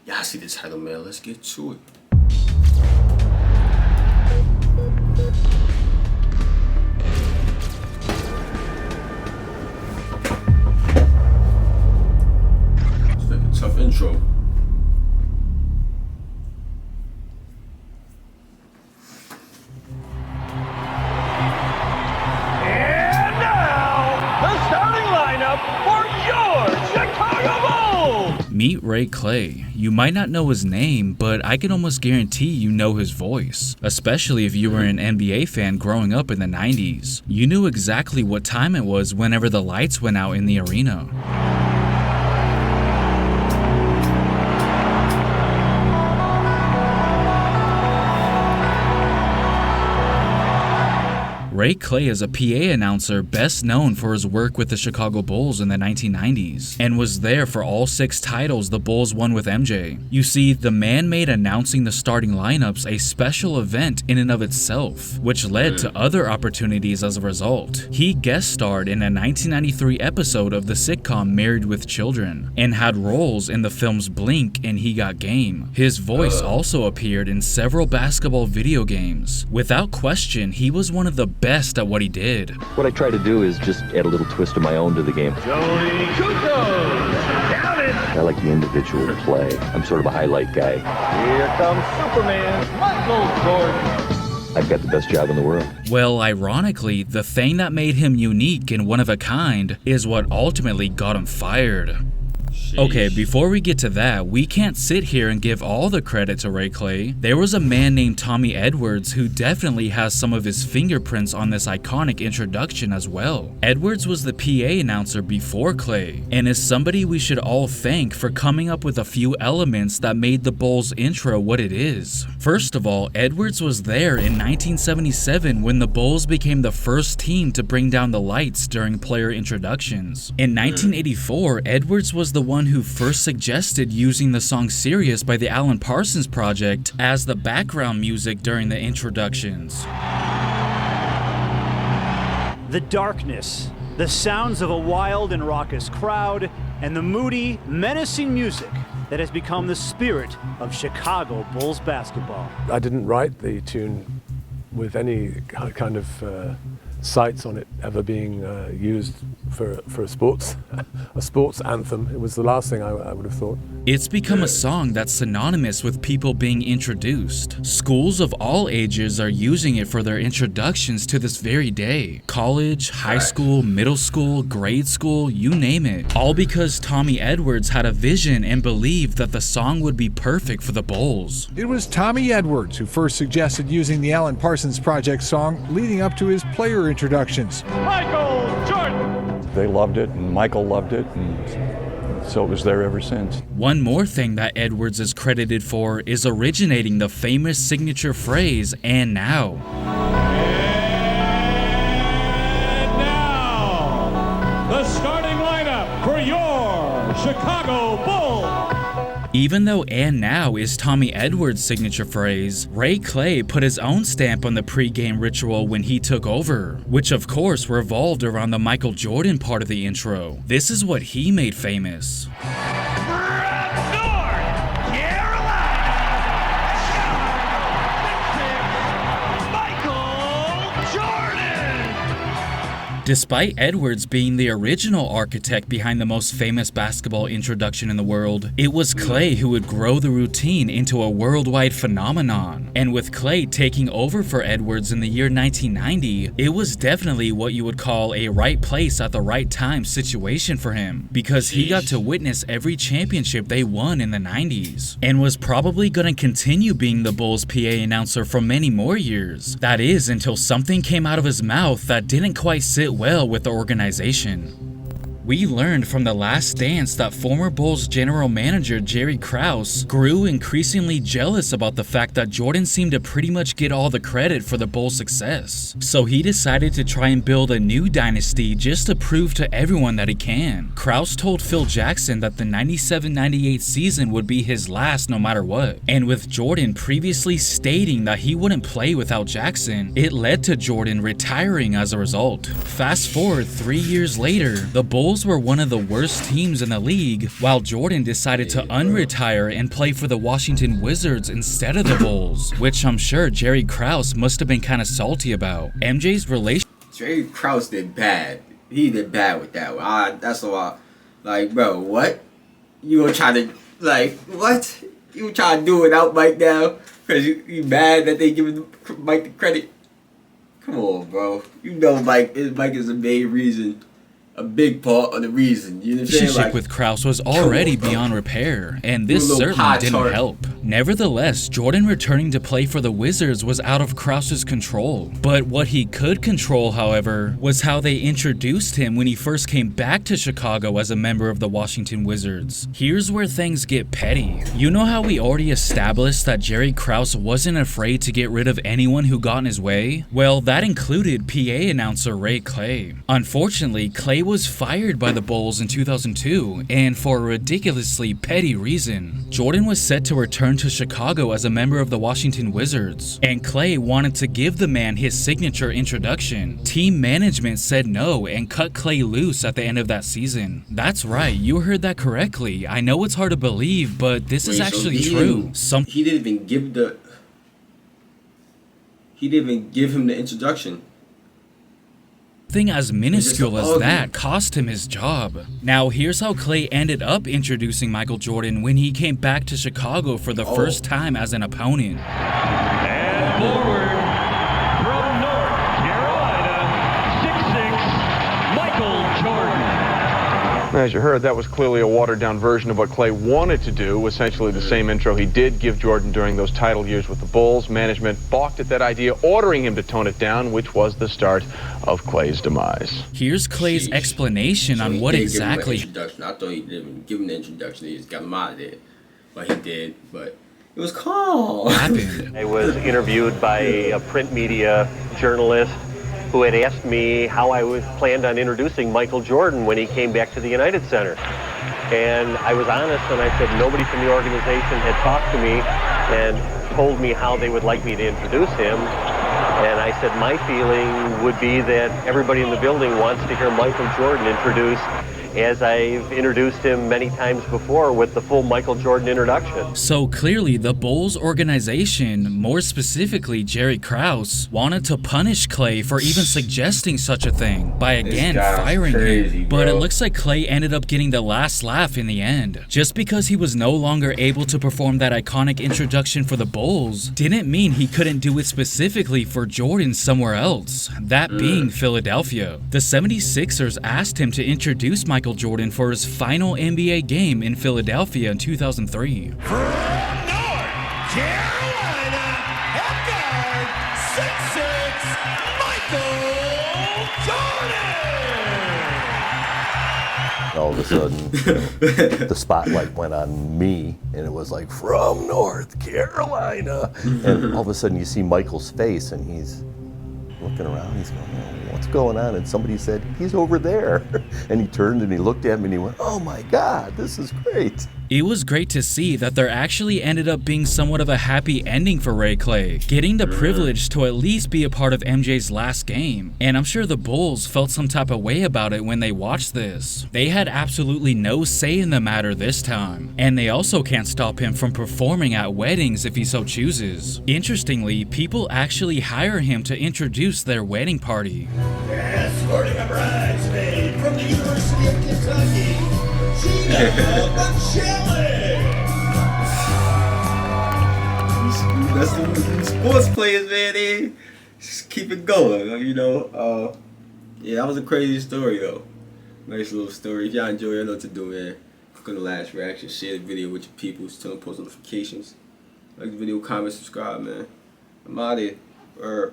Y'all see the title, man. Let's get to it. It's like a tough intro. Meet Ray Clay. You might not know his name, but I can almost guarantee you know his voice, especially if you were an NBA fan growing up in the 90s. You knew exactly what time it was whenever the lights went out in the arena. Ray Clay is a PA announcer best known for his work with the Chicago Bulls in the 1990s, and was there for all 6 titles the Bulls won with MJ. You see, the man made announcing the starting lineups a special event in and of itself, which led to other opportunities as a result. He guest starred in a 1993 episode of the sitcom Married with Children, and had roles in the films Blink and He Got Game. His voice also appeared in several basketball video games. Without question, he was one of the best at what he did. What I try to do is just add a little twist of my own to the game. Tony Kukoc! Down it! I like the individual play. I'm sort of a highlight guy. Here comes Superman, Michael Jordan. I've got the best job in the world. Well, ironically, the thing that made him unique and one of a kind is what ultimately got him fired. Okay, before we get to that, we can't sit here and give all the credit to Ray Clay. There was a man named Tommy Edwards who definitely has some of his fingerprints on this iconic introduction as well. Edwards was the PA announcer before Clay, and is somebody we should all thank for coming up with a few elements that made the Bulls intro what it is. First of all, Edwards was there in 1977 when the Bulls became the first team to bring down the lights during player introductions. In 1984, Edwards was the one who first suggested using the song Sirius by the Alan Parsons Project as the background music during the introductions. The darkness, the sounds of a wild and raucous crowd, and the moody, menacing music that has become the spirit of Chicago Bulls basketball. I didn't write the tune with any kind of sights on it ever being used for a sports anthem. It was the last thing I would have thought. It's become a song that's synonymous with people being introduced. Schools of all ages are using it for their introductions to this very day. College, high school, middle school, grade school, you name it. All because Tommy Edwards had a vision and believed that the song would be perfect for the Bulls. It was Tommy Edwards who first suggested using the Alan Parsons Project song leading up to his player introductions. Michael Jordan! They loved it, and Michael loved it, and so it was there ever since. One more thing that Edwards is credited for is originating the famous signature phrase, "and now." And now, the starting lineup for your Chicago Bulls. Even though "and now" is Tommy Edwards' signature phrase, Ray Clay put his own stamp on the pre-game ritual when he took over, which of course revolved around the Michael Jordan part of the intro. This is what he made famous. Despite Edwards being the original architect behind the most famous basketball introduction in the world, it was Clay who would grow the routine into a worldwide phenomenon. And with Clay taking over for Edwards in the year 1990, it was definitely what you would call a right place at the right time situation for him, because he got to witness every championship they won in the 90s, and was probably going to continue being the Bulls PA announcer for many more years. That is, until something came out of his mouth that didn't quite sit well with the organization. We learned from The Last Dance that former Bulls general manager Jerry Krause grew increasingly jealous about the fact that Jordan seemed to pretty much get all the credit for the Bulls' success. So he decided to try and build a new dynasty just to prove to everyone that he can. Krause told Phil Jackson that the 97-98 season would be his last no matter what. And with Jordan previously stating that he wouldn't play without Jackson, it led to Jordan retiring as a result. Fast forward 3 years later, the Bulls Bulls were one of the worst teams in the league, while Jordan decided to unretire and play for the Washington Wizards instead of the Bulls, which I'm sure Jerry Krause must have been kind of salty about. MJ's relation. Jerry Krause did bad. He did bad with that one. That's why, like, bro, what? You gonna try to, like, what? You try to do it without Mike now? Because you mad that they giving Mike the credit? Come on, bro. You know Mike is the main reason. A big part of the reason. You know what I'm saying? Relationship Like, with Krause was already beyond repair, and this certainly didn't help. Nevertheless, Jordan returning to play for the Wizards was out of Krause's control. But what he could control, however, was how they introduced him when he first came back to Chicago as a member of the Washington Wizards. Here's where things get petty. You know how we already established that Jerry Krause wasn't afraid to get rid of anyone who got in his way? Well, that included PA announcer Ray Clay. Unfortunately, Clay was fired by the Bulls in 2002, and for a ridiculously petty reason. Jordan was set to return to Chicago as a member of the Washington Wizards, and Clay wanted to give the man his signature introduction. Team management said no and cut Clay loose at the end of that season. That's right, you heard that correctly. I know it's hard to believe, but this is actually true. He didn't even give him the introduction. Thing as minuscule as that cost him his job. Now here's how Clay ended up introducing Michael Jordan when he came back to Chicago for the first time as an opponent. And forward from North Carolina, 6'6", Michael Jordan. As you heard, that was clearly a watered-down version of what Clay wanted to do, essentially the same intro he did give Jordan during those title years with the Bulls. Management balked at that idea, ordering him to tone it down, which was the start of Clay's demise. Here's Clay's explanation on what exactly. I thought he didn't give him the introduction, he just got him out of there. But he did, but it was calm. I was interviewed by a print media journalist who had asked me how I was planned on introducing Michael Jordan when he came back to the United Center. And I was honest and I said nobody from the organization had talked to me and told me how they would like me to introduce him. And I said my feeling would be that everybody in the building wants to hear Michael Jordan introduced as I've introduced him many times before with the full Michael Jordan introduction. So clearly the Bulls organization, more specifically Jerry Krause, wanted to punish Clay for even suggesting such a thing by again firing him. But it looks like Clay ended up getting the last laugh in the end. Just because he was no longer able to perform that iconic introduction for the Bulls didn't mean he couldn't do it specifically for Jordan somewhere else, that being Philadelphia. The 76ers asked him to introduce Michael Jordan for his final NBA game in Philadelphia in 2003. From North Carolina, at guard, 6'6", Michael Jordan! All of a sudden, the spotlight went on me, and it was like, from North Carolina. And all of a sudden, you see Michael's face, and he's looking around. He's going, what's going on? And somebody said, he's over there. And he turned and he looked at me and he went, oh my God, this is great. It was great to see that there actually ended up being somewhat of a happy ending for Ray Clay, getting the privilege to at least be a part of MJ's last game. And I'm sure the Bulls felt some type of way about it when they watched this. They had absolutely no say in the matter this time, and they also can't stop him from performing at weddings if he so chooses. Interestingly, people actually hire him to introduce their wedding party. Escorting a bridesmaid from the University of Kentucky, Gina Bocelli. That's the sports players, man. They just keep it going, you know. Yeah, that was a crazy story, though. Nice little story. If y'all enjoy it, I know what to do, man. Click on the last reaction, share the video with your people, tell them post notifications. Like the video, comment, subscribe, man. I'm out of here.